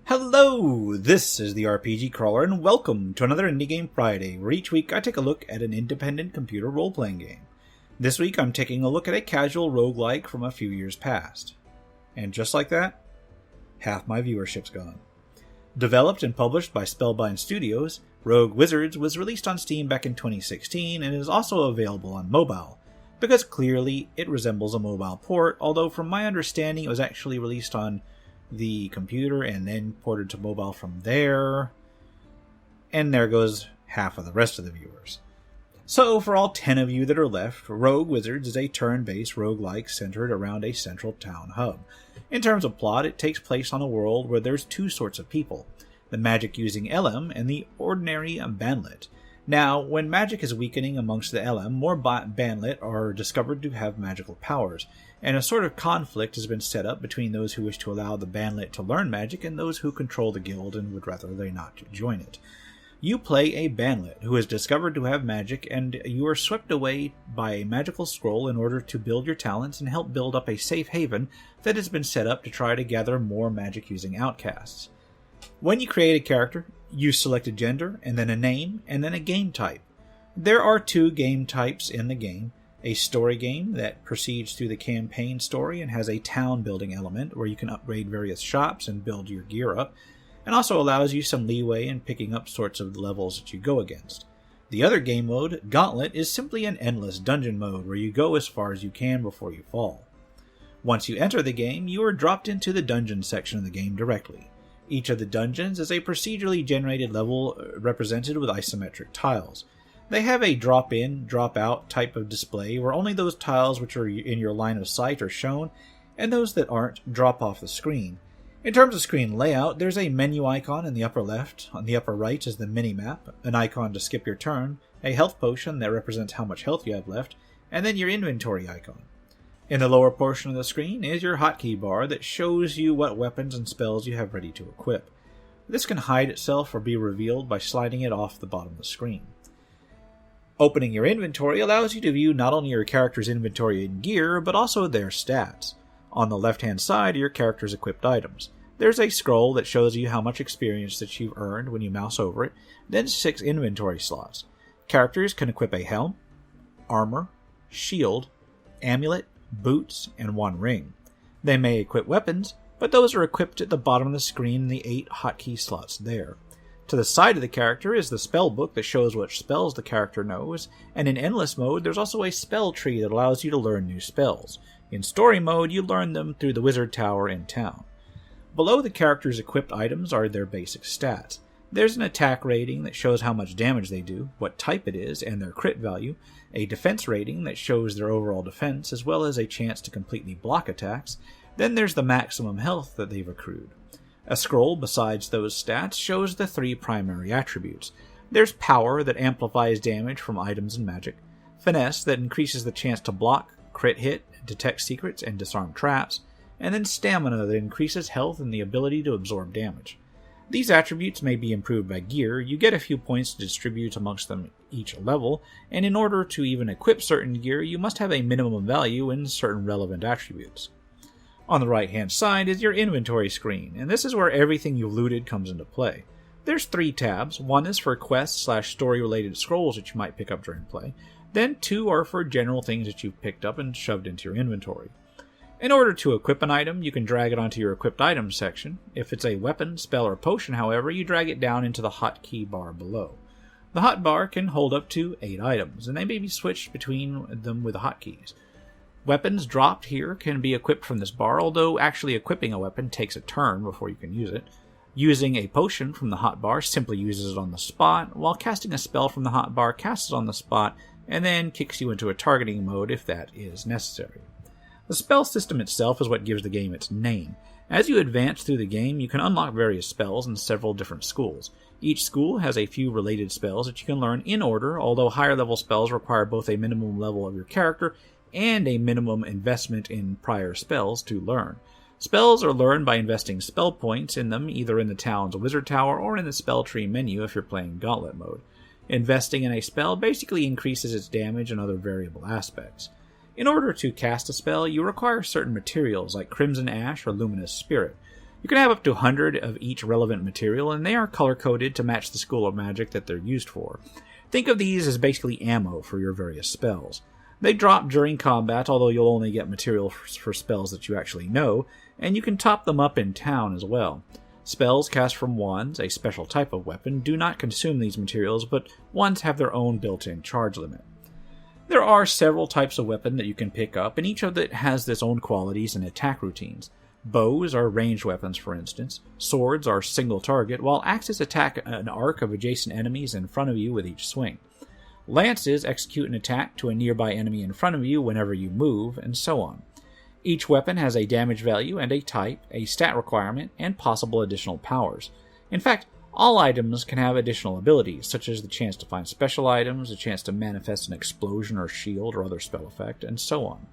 Hello, this is the RPG Crawler, and welcome to another Indie Game Friday, where each week I take a look at an independent computer role-playing game. This week I'm taking a look at a casual roguelike from a few years past. And just like that, half my viewership's gone. Developed and published by Spellbind Studios, Rogue Wizards was released on Steam back in 2016 and is also available on mobile, because clearly it resembles a mobile port, although from my understanding it was actually released on the computer and then ported to mobile from there. And there goes half of the rest of the viewers. So for all 10 of you that are left, Rogue Wizards is a turn-based roguelike centered around a central town hub. In terms of plot, it takes place on a world where there's two sorts of people, the magic-using LM and the ordinary Banlet. Now, when magic is weakening amongst the LM, more Banlet are discovered to have magical powers, and a sort of conflict has been set up between those who wish to allow the Banlet to learn magic and those who control the guild and would rather they not join it. You play a Banlet who is discovered to have magic, and you are swept away by a magical scroll in order to build your talents and help build up a safe haven that has been set up to try to gather more magic-using outcasts. When you create a character, you select a gender, and then a name, and then a game type. There are two game types in the game. A story game that proceeds through the campaign story and has a town building element where you can upgrade various shops and build your gear up, and also allows you some leeway in picking up sorts of levels that you go against. The other game mode, Gauntlet, is simply an endless dungeon mode where you go as far as you can before you fall. Once you enter the game, you are dropped into the dungeon section of the game directly. Each of the dungeons is a procedurally generated level represented with isometric tiles. They have a drop-in, drop-out type of display where only those tiles which are in your line of sight are shown, and those that aren't drop off the screen. In terms of screen layout, there's a menu icon in the upper left. On the upper right is the mini-map, an icon to skip your turn, a health potion that represents how much health you have left, and then your inventory icon. In the lower portion of the screen is your hotkey bar that shows you what weapons and spells you have ready to equip. This can hide itself or be revealed by sliding it off the bottom of the screen. Opening your inventory allows you to view not only your character's inventory and gear, but also their stats. On the left-hand side are your character's equipped items. There's a scroll that shows you how much experience that you've earned when you mouse over it, then 6 inventory slots. Characters can equip a helm, armor, shield, amulet, boots, and 1 ring. They may equip weapons, but those are equipped at the bottom of the screen in the 8 hotkey slots there. To the side of the character is the spell book that shows which spells the character knows, and in Endless mode there's also a spell tree that allows you to learn new spells. In Story mode you learn them through the Wizard Tower in town. Below the character's equipped items are their basic stats. There's an attack rating that shows how much damage they do, what type it is, and their crit value, a defense rating that shows their overall defense, as well as a chance to completely block attacks. Then there's the maximum health that they've accrued. A scroll besides those stats shows the 3 primary attributes. There's power that amplifies damage from items and magic, finesse that increases the chance to block, crit hit, detect secrets, and disarm traps, and then stamina that increases health and the ability to absorb damage. These attributes may be improved by gear. You get a few points to distribute amongst them each level, and in order to even equip certain gear, you must have a minimum value in certain relevant attributes. On the right-hand side is your inventory screen, and this is where everything you've looted comes into play. There's 3 tabs. 1 is for quests/story-related scrolls that you might pick up during play. Then 2 are for general things that you've picked up and shoved into your inventory. In order to equip an item, you can drag it onto your equipped items section. If it's a weapon, spell, or potion, however, you drag it down into the hotkey bar below. The hotbar can hold up to 8 items, and they may be switched between them with the hotkeys. Weapons dropped here can be equipped from this bar, although actually equipping a weapon takes a turn before you can use it. Using a potion from the hotbar simply uses it on the spot, while casting a spell from the hotbar casts it on the spot, and then kicks you into a targeting mode if that is necessary. The spell system itself is what gives the game its name. As you advance through the game, you can unlock various spells in several different schools. Each school has a few related spells that you can learn in order, although higher level spells require both a minimum level of your character and a minimum investment in prior spells to learn. Spells are learned by investing spell points in them, either in the town's Wizard Tower or in the spell tree menu if you're playing Gauntlet mode. Investing in a spell basically increases its damage and other variable aspects. In order to cast a spell, you require certain materials like Crimson Ash or Luminous Spirit. You can have up to 100 of each relevant material, and they are color-coded to match the school of magic that they're used for. Think of these as basically ammo for your various spells. They drop during combat, although you'll only get material for spells that you actually know, and you can top them up in town as well. Spells cast from wands, a special type of weapon, do not consume these materials, but wands have their own built-in charge limit. There are several types of weapon that you can pick up, and each of them has its own qualities and attack routines. Bows are ranged weapons, for instance. Swords are single target, while axes attack an arc of adjacent enemies in front of you with each swing. Lances execute an attack to a nearby enemy in front of you whenever you move, and so on. Each weapon has a damage value and a type, a stat requirement, and possible additional powers. In fact, all items can have additional abilities, such as the chance to find special items, a chance to manifest an explosion or shield or other spell effect, and so on.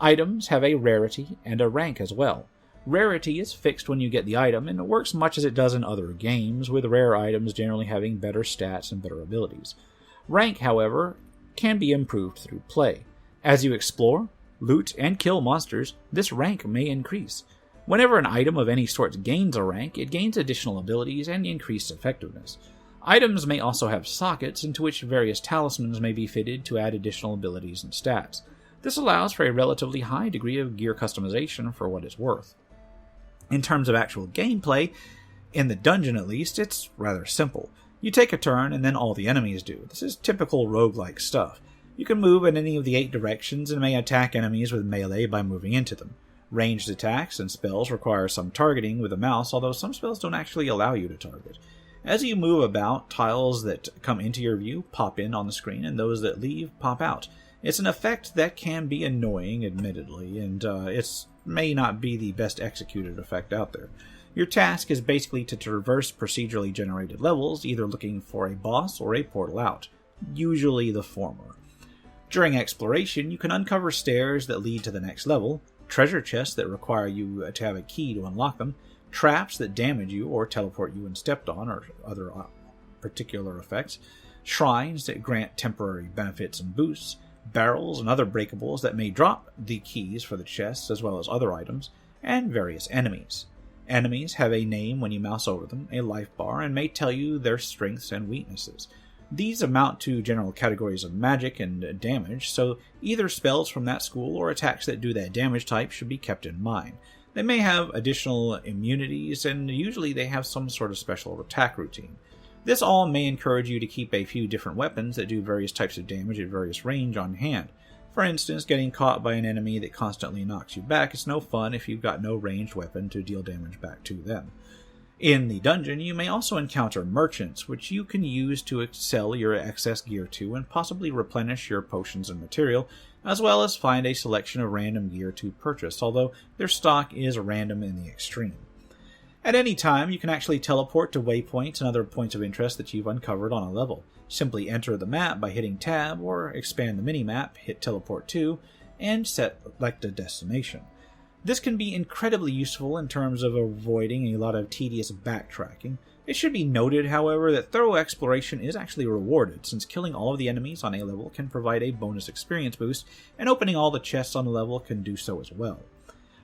Items have a rarity and a rank as well. Rarity is fixed when you get the item, and it works much as it does in other games, with rare items generally having better stats and better abilities. Rank, however, can be improved through play. As you explore, loot, and kill monsters, this rank may increase. Whenever an item of any sort gains a rank, it gains additional abilities and increased effectiveness. Items may also have sockets into which various talismans may be fitted to add additional abilities and stats. This allows for a relatively high degree of gear customization for what it's worth. In terms of actual gameplay, in the dungeon at least, it's rather simple. You take a turn and then all the enemies do. This is typical roguelike stuff. You can move in any of the 8 directions and may attack enemies with melee by moving into them. Ranged attacks and spells require some targeting with a mouse, although some spells don't actually allow you to target. As you move about, tiles that come into your view pop in on the screen, and those that leave pop out. It's an effect that can be annoying, admittedly, and it may not be the best executed effect out there. Your task is basically to traverse procedurally generated levels, either looking for a boss or a portal out, usually the former. During exploration, you can uncover stairs that lead to the next level, treasure chests that require you to have a key to unlock them, traps that damage you or teleport you when stepped on, or other particular effects, shrines that grant temporary benefits and boosts, barrels and other breakables that may drop the keys for the chests as well as other items, and various enemies. Enemies have a name when you mouse over them, a life bar, and may tell you their strengths and weaknesses. These amount to general categories of magic and damage, so either spells from that school or attacks that do that damage type should be kept in mind. They may have additional immunities, and usually they have some sort of special attack routine. This all may encourage you to keep a few different weapons that do various types of damage at various range on hand. For instance, getting caught by an enemy that constantly knocks you back is no fun if you've got no ranged weapon to deal damage back to them. In the dungeon, you may also encounter merchants, which you can use to sell your excess gear to and possibly replenish your potions and material, as well as find a selection of random gear to purchase, although their stock is random in the extreme. At any time, you can actually teleport to waypoints and other points of interest that you've uncovered on a level. Simply enter the map by hitting tab, or expand the minimap, hit teleport to, and select a destination. This can be incredibly useful in terms of avoiding a lot of tedious backtracking. It should be noted, however, that thorough exploration is actually rewarded, since killing all of the enemies on a level can provide a bonus experience boost, and opening all the chests on the level can do so as well.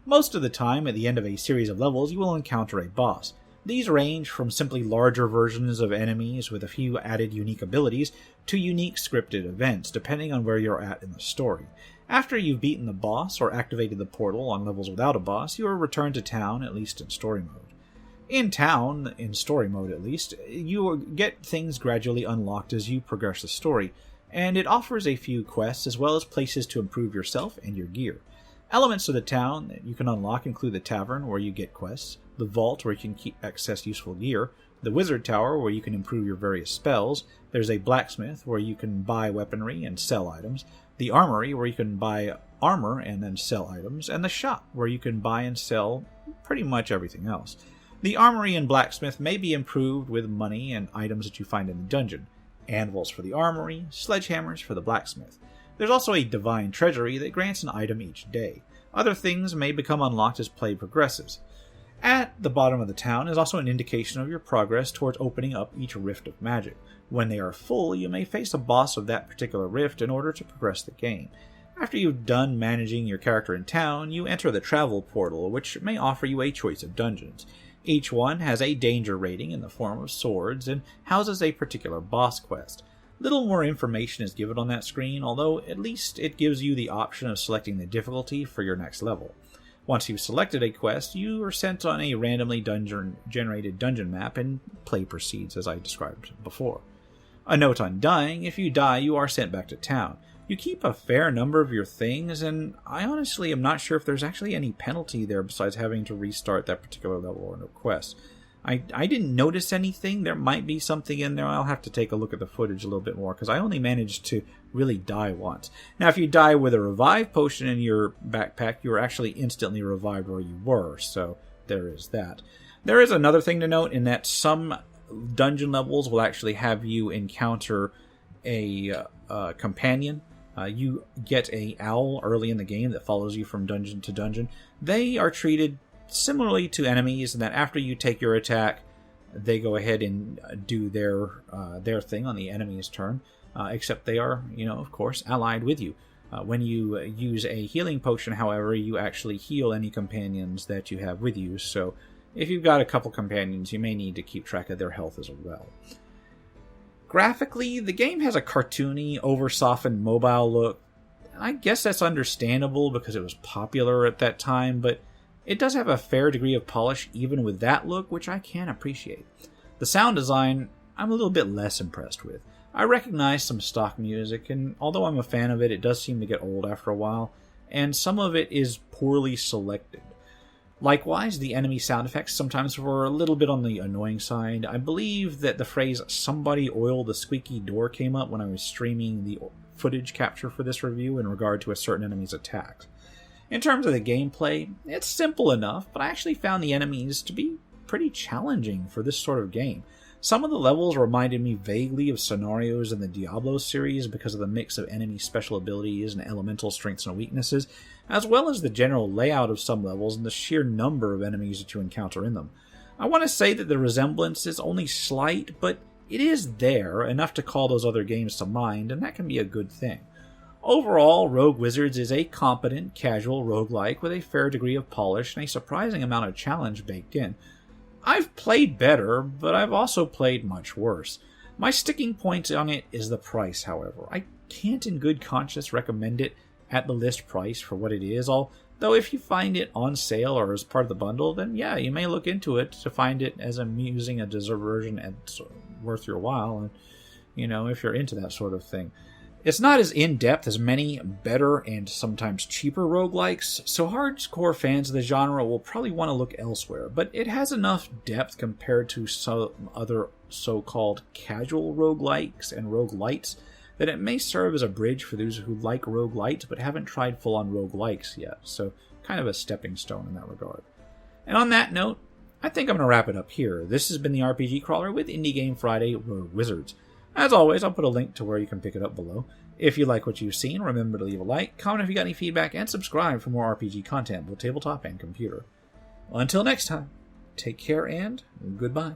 Most of the time, at the end of a series of levels, you will encounter a boss. These range from simply larger versions of enemies with a few added unique abilities to unique scripted events, depending on where you're at in the story. After you've beaten the boss or activated the portal on levels without a boss, you are returned to town, at least in story mode. In town, in story mode at least, you will get things gradually unlocked as you progress the story, and it offers a few quests as well as places to improve yourself and your gear. Elements of the town that you can unlock include the tavern, where you get quests, the vault, where you can keep access useful gear, the wizard tower, where you can improve your various spells, there's a blacksmith, where you can buy weaponry and sell items, the armory, where you can buy armor and then sell items, and the shop, where you can buy and sell pretty much everything else. The armory and blacksmith may be improved with money and items that you find in the dungeon. Anvils for the armory, sledgehammers for the blacksmith. There's also a divine treasury that grants an item each day. Other things may become unlocked as play progresses. At the bottom of the town is also an indication of your progress towards opening up each rift of magic. When they are full, you may face a boss of that particular rift in order to progress the game. After you've done managing your character in town, you enter the travel portal, which may offer you a choice of dungeons. Each one has a danger rating in the form of swords and houses a particular boss quest. Little more information is given on that screen, although at least it gives you the option of selecting the difficulty for your next level. Once you've selected a quest, you are sent on a randomly generated dungeon map and play proceeds as I described before. A note on dying: if you die, you are sent back to town. You keep a fair number of your things, and I honestly am not sure if there's actually any penalty there besides having to restart that particular level or no quest. I didn't notice anything. There might be something in there. I'll have to take a look at the footage a little bit more, because I only managed to really die once. Now, if you die with a revive potion in your backpack, you are actually instantly revived where you were, so there is that. There is another thing to note in that some dungeon levels will actually have you encounter a companion. You get an owl early in the game that follows you from dungeon to dungeon. They are treated similarly to enemies, in that after you take your attack, they go ahead and do their thing on the enemy's turn, except they are, of course, allied with you. When you use a healing potion, however, you actually heal any companions that you have with you, so if you've got a couple companions, you may need to keep track of their health as well. Graphically, the game has a cartoony, over-softened mobile look. I guess that's understandable because it was popular at that time, but it does have a fair degree of polish even with that look, which I can appreciate. The sound design, I'm a little bit less impressed with. I recognize some stock music, and although I'm a fan of it, it does seem to get old after a while, and some of it is poorly selected. Likewise, the enemy sound effects sometimes were a little bit on the annoying side. I believe that the phrase "somebody oil the squeaky door" came up when I was streaming the footage capture for this review in regard to a certain enemy's attacks. In terms of the gameplay, it's simple enough, but I actually found the enemies to be pretty challenging for this sort of game. Some of the levels reminded me vaguely of scenarios in the Diablo series because of the mix of enemy special abilities and elemental strengths and weaknesses, as well as the general layout of some levels and the sheer number of enemies that you encounter in them. I want to say that the resemblance is only slight, but it is there, enough to call those other games to mind, and that can be a good thing. Overall, Rogue Wizards is a competent, casual roguelike with a fair degree of polish and a surprising amount of challenge baked in. I've played better, but I've also played much worse. My sticking point on it is the price, however. I can't in good conscience recommend it at the list price for what it is, although if you find it on sale or as part of the bundle, then yeah, you may look into it to find it as amusing a diversion and worth your while, and if you're into that sort of thing. It's not as in-depth as many better and sometimes cheaper roguelikes, so hardcore fans of the genre will probably want to look elsewhere, but it has enough depth compared to some other so-called casual roguelikes and roguelites that it may serve as a bridge for those who like roguelites but haven't tried full-on roguelikes yet, so kind of a stepping stone in that regard. And on that note, I think I'm going to wrap it up here. This has been the RPG Crawler with Indie Game Friday Rogue Wizards. As always, I'll put a link to where you can pick it up below. If you like what you've seen, remember to leave a like, comment if you got any feedback, and subscribe for more RPG content, both tabletop and computer. Well, until next time, take care and goodbye.